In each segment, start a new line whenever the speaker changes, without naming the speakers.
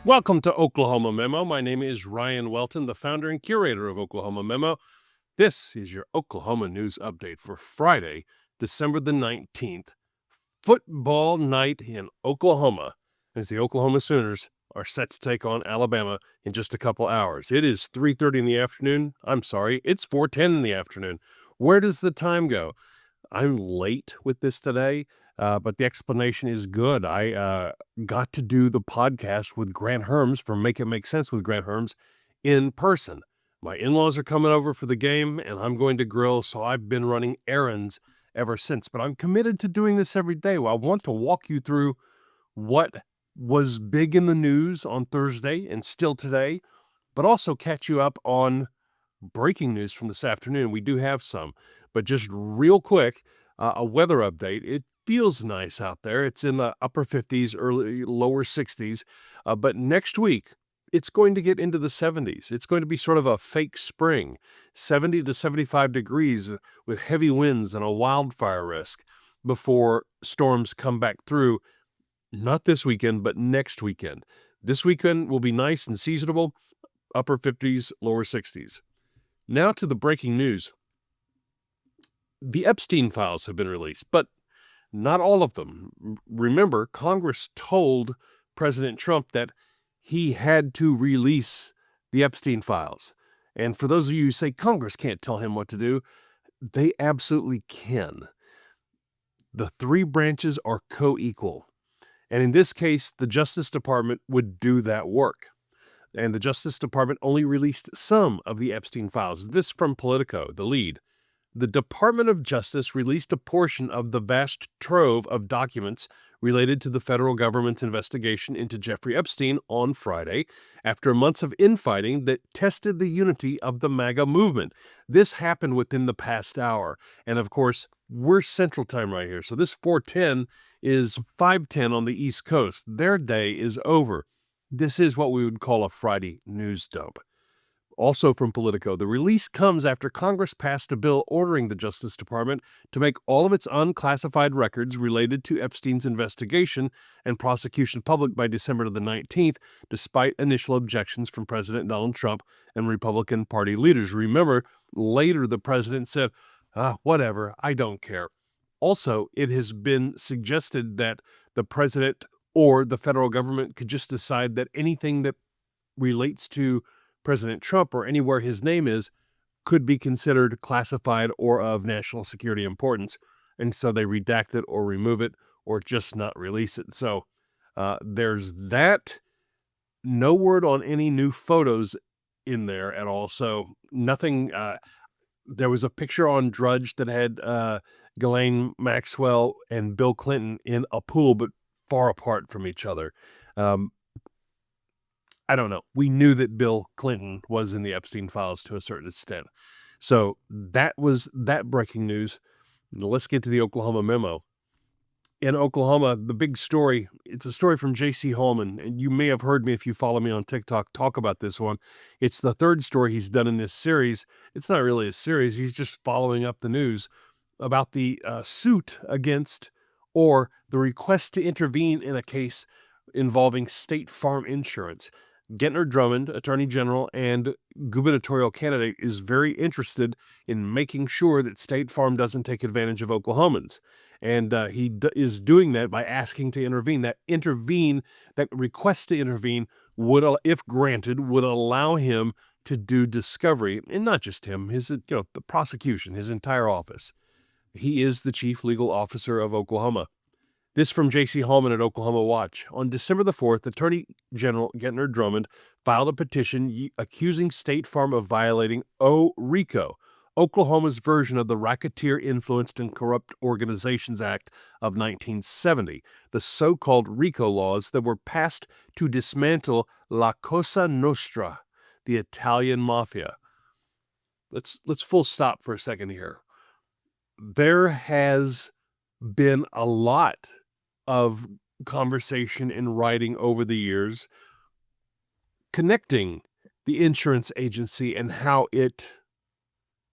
Welcome to Oklahoma Memo. My name is Ryan Welton, the founder and curator of Oklahoma Memo. This is your Oklahoma news update for Friday, December the 19th. Football night in Oklahoma as the Oklahoma Sooners are set to take on Alabama in just a couple hours. It is 3:30 in the afternoon. I'm sorry, it's 4:10 in the afternoon. Where does the time go? I'm late with this today, but the explanation is good. I got to do the podcast with Grant Herms from Make It Make Sense with Grant Herms in person. My in-laws are coming over for the game, and I'm going to grill, so I've been running errands ever since. But I'm committed to doing this every day. Well, I want to walk you through what was big in the news on Thursday and still today, but also catch you up on breaking news from this afternoon. We do have some, but just real quick, a weather update. It feels nice out there. It's in the upper 50s, lower 60s, but next week it's going to get into the 70s. It's going to be sort of a fake spring, 70 to 75 degrees with heavy winds and a wildfire risk before storms come back through. Not this weekend, but next weekend. This weekend will be nice and seasonable, upper 50s, lower 60s. Now to the breaking news. The Epstein files have been released, but not all of them. Remember, Congress told President Trump that he had to release the Epstein files. And for those of you who say Congress can't tell him what to do, they absolutely can. The three branches are co-equal. And in this case, the Justice Department would do that work. And the Justice Department only released some of the Epstein files. This from Politico, the lead. The Department of Justice released a portion of the vast trove of documents related to the federal government's investigation into Jeffrey Epstein on Friday, after months of infighting that tested the unity of the MAGA movement. This happened within the past hour. And of course, we're Central Time right here. So this 4:10 is 5:10 on the East Coast. Their day is over. This is what we would call a Friday news dump. Also from Politico, the release comes after Congress passed a bill ordering the Justice Department to make all of its unclassified records related to Epstein's investigation and prosecution public by December the 19th, despite initial objections from President Donald Trump and Republican Party leaders. Remember, later the president said, whatever, I don't care. Also, it has been suggested that the president or the federal government could just decide that anything that relates to President Trump or anywhere his name is could be considered classified or of national security importance. And so they redact it or remove it or just not release it. So there's that. No word on any new photos in there at all. So nothing. There was a picture on Drudge that had Ghislaine Maxwell and Bill Clinton in a pool, but far apart from each other. I don't know. We knew that Bill Clinton was in the Epstein files to a certain extent. So that was that breaking news. Let's get to the Oklahoma memo. In Oklahoma, the big story, it's a story from J.C. Holman, and you may have heard me if you follow me on TikTok talk about this one. It's the third story he's done in this series. It's not really a series. He's just following up the news about the suit against or the request to intervene in a case involving State Farm Insurance. Gentner Drummond, Attorney General and gubernatorial candidate, is very interested in making sure that State Farm doesn't take advantage of Oklahomans. And he is doing that by asking to intervene. That request to intervene would, if granted, would allow him to do discovery, and not just him, the prosecution, his entire office. He is the chief legal officer of Oklahoma. This from J.C. Holman at Oklahoma Watch. On December the 4th, Attorney General Gentner Drummond filed a petition accusing State Farm of violating RICO, Oklahoma's version of the Racketeer Influenced and Corrupt Organizations Act of 1970, the so-called RICO laws that were passed to dismantle La Cosa Nostra, the Italian mafia. Let's full stop for a second here. There has been a lot of conversation and writing over the years connecting the insurance agency and how it,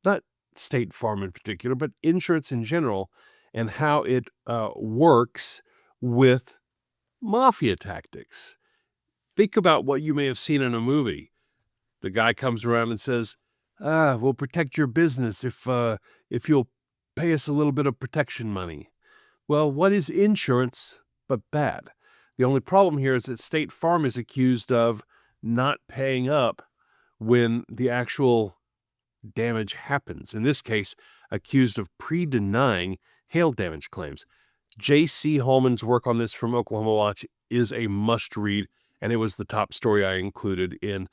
not State Farm in particular, but insurance in general, and how it works with mafia tactics. Think about what you may have seen in a movie. The guy comes around and says, we'll protect your business if you'll pay us a little bit of protection money. Well, what is insurance but bad? The only problem here is that State Farm is accused of not paying up when the actual damage happens. In this case, accused of pre-denying hail damage claims. J.C. Holman's work on this from Oklahoma Watch is a must-read, and it was the top story I included in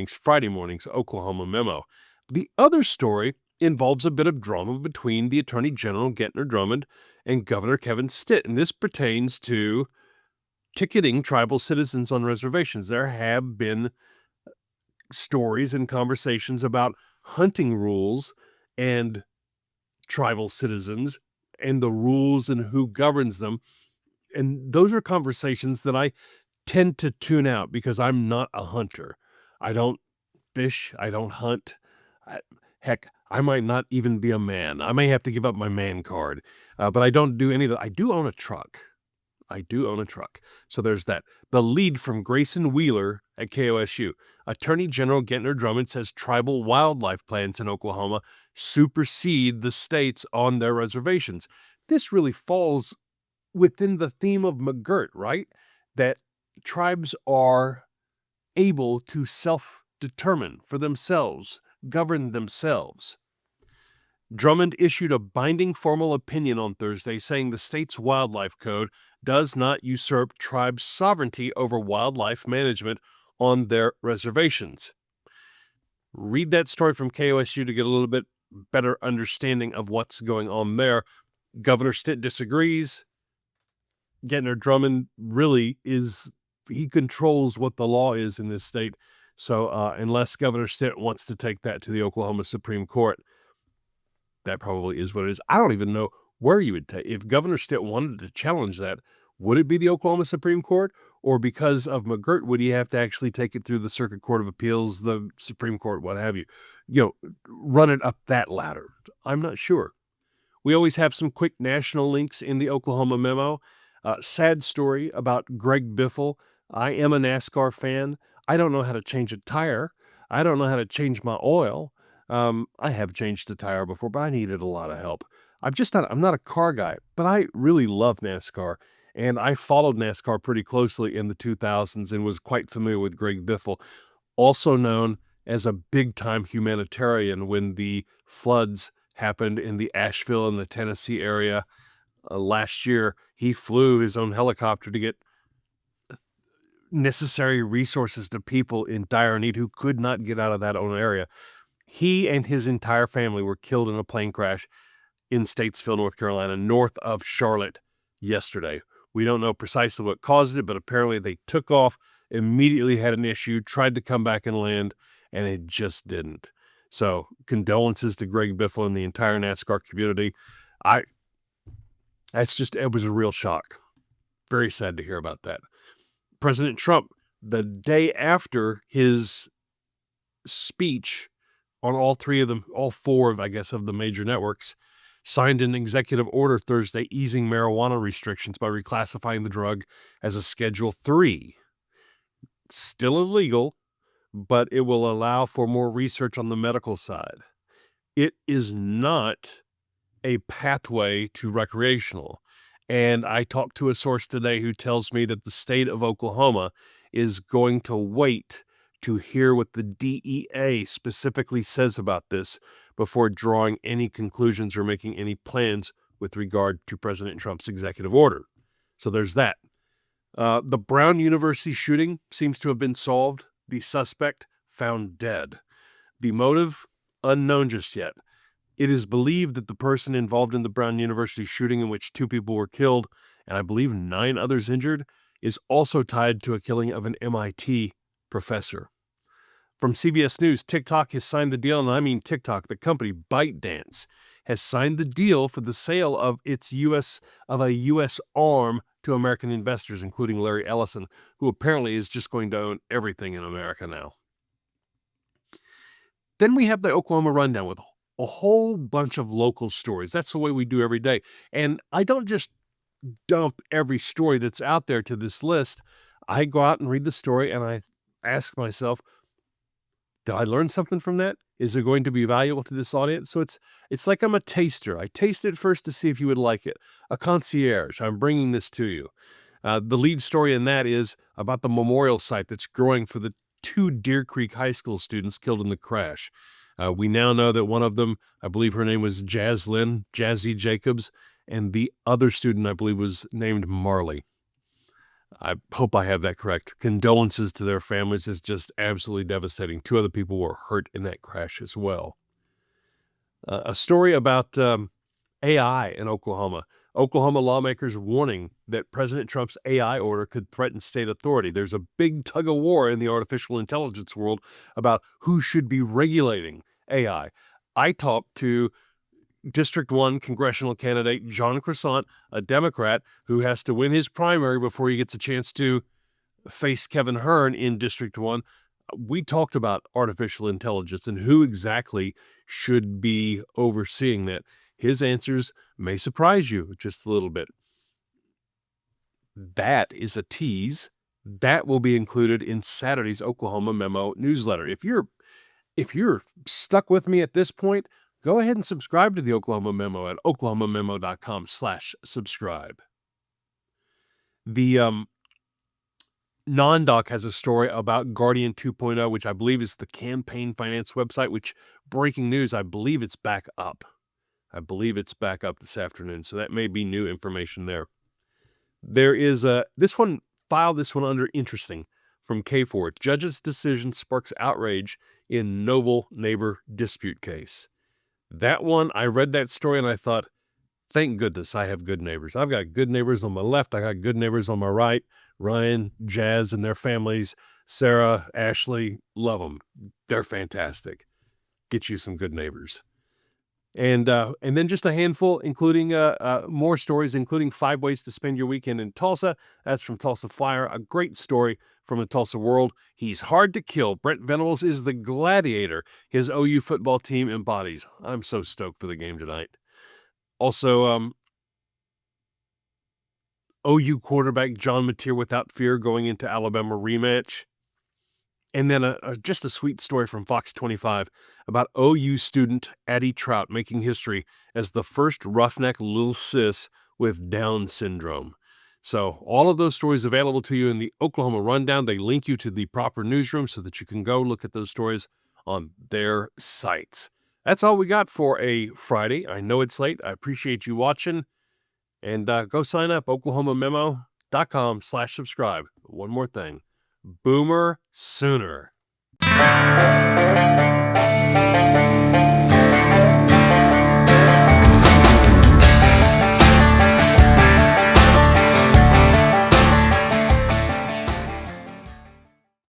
Friday morning's Oklahoma memo. The other story involves a bit of drama between the Attorney General Gentner Drummond and Governor Kevin Stitt, and this pertains to ticketing tribal citizens on reservations. There have been stories and conversations about hunting rules and tribal citizens and the rules and who governs them. And those are conversations that I tend to tune out because I'm not a hunter. I don't fish. I don't hunt. Heck, I might not even be a man. I may have to give up my man card, but I don't do any of that. I do own a truck. So there's that. The lead from Graycen Wheeler at KOSU. Attorney General Gentner Drummond says tribal wildlife plans in Oklahoma supersede the states on their reservations. This really falls within the theme of McGirt, right? That tribes are able to self-determine for themselves, govern themselves. Drummond issued a binding formal opinion on Thursday saying the state's wildlife code does not usurp tribes' sovereignty over wildlife management on their reservations. Read that story from KOSU to get a little bit better understanding of what's going on there. Governor Stitt disagrees. Gentner Drummond really he controls what the law is in this state. So unless Governor Stitt wants to take that to the Oklahoma Supreme Court, that probably is what it is. I don't even know where you would take. If Governor Stitt wanted to challenge that, would it be the Oklahoma Supreme Court? Or because of McGirt, would he have to actually take it through the Circuit Court of Appeals, the Supreme Court, what have you? Run it up that ladder. I'm not sure. We always have some quick national links in the Oklahoma memo. Sad story about Greg Biffle. I am a NASCAR fan. I don't know how to change a tire. I don't know how to change my oil. I have changed a tire before, but I needed a lot of help. I'm not a car guy, but I really love NASCAR. And I followed NASCAR pretty closely in the 2000s and was quite familiar with Greg Biffle, also known as a big-time humanitarian when the floods happened in the Asheville and the Tennessee area. Last year, he flew his own helicopter to get necessary resources to people in dire need who could not get out of that own area. He and his entire family were killed in a plane crash in Statesville, North Carolina, north of Charlotte yesterday. We don't know precisely what caused it, but apparently they took off, immediately had an issue, tried to come back and land, and it just didn't. So condolences to Greg Biffle and the entire NASCAR community. It was a real shock. Very sad to hear about that. President Trump, the day after his speech on all four of the major networks, signed an executive order Thursday easing marijuana restrictions by reclassifying the drug as a Schedule III. Still illegal, but it will allow for more research on the medical side. It is not a pathway to recreational. And I talked to a source today who tells me that the state of Oklahoma is going to wait to hear what the DEA specifically says about this before drawing any conclusions or making any plans with regard to President Trump's executive order. So there's that. The Brown University shooting seems to have been solved. The suspect found dead. The motive, unknown just yet. It is believed that the person involved in the Brown University shooting, in which 2 people were killed and I believe 9 others injured, is also tied to a killing of an MIT professor. From CBS News, TikTok has signed the deal, and I mean TikTok, the company ByteDance, has signed the deal for the sale of a U.S. arm to American investors, including Larry Ellison, who apparently is just going to own everything in America now. Then we have the Oklahoma Rundown with a whole bunch of local stories. That's the way we do every day. And I don't just dump every story that's out there to this list. I go out and read the story and I ask myself, did I learn something from that? Is it going to be valuable to this audience? So it's like I'm a taster. I taste it first to see if you would like it. A concierge. I'm bringing this to you. The lead story in that is about the memorial site that's growing for the 2 Deer Creek High School students killed in the crash. We now know that one of them, I believe her name was Jazzy Jacobs, and the other student, I believe, was named Marley. I hope I have that correct. Condolences to their families. It's just absolutely devastating. 2 other people were hurt in that crash as well. A story about AI in Oklahoma. Oklahoma lawmakers warning that President Trump's AI order could threaten state authority. There's a big tug of war in the artificial intelligence world about who should be regulating AI. I talked to District 1 congressional candidate John Croissant, a Democrat who has to win his primary before he gets a chance to face Kevin Hearn in District 1. We talked about artificial intelligence and who exactly should be overseeing that. His answers may surprise you just a little bit. That is a tease. That will be included in Saturday's Oklahoma Memo newsletter. If you're stuck with me at this point, go ahead and subscribe to the Oklahoma Memo at oklahomamemo.com/subscribe. The Non-Doc has a story about Guardian 2.0, which I believe is the campaign finance website, which, breaking news, I believe it's back up. I believe it's back up this afternoon, so that may be new information there. There is this one under interesting from K4. Judge's decision sparks outrage in Noble neighbor dispute case. That one, I read that story and I thought, thank goodness I have good neighbors. I've got good neighbors on my left. I got good neighbors on my right. Ryan, Jazz, and their families. Sarah, Ashley, love them. They're fantastic. Get you some good neighbors. And then just a handful, including more stories, including 5 ways to spend your weekend in Tulsa. That's from Tulsa Flyer, a great story from the Tulsa World. He's hard to kill. Brent Venables is the gladiator his OU football team embodies. I'm so stoked for the game tonight. Also, OU quarterback John Mateer without fear going into Alabama rematch. And then just a sweet story from Fox 25 about OU student Addie Trout making history as the first roughneck little sis with Down syndrome. So all of those stories available to you in the Oklahoma Rundown. They link you to the proper newsroom so that you can go look at those stories on their sites. That's all we got for a Friday. I know it's late. I appreciate you watching. And go sign up, oklahomamemo.com/subscribe. One more thing. Boomer sooner.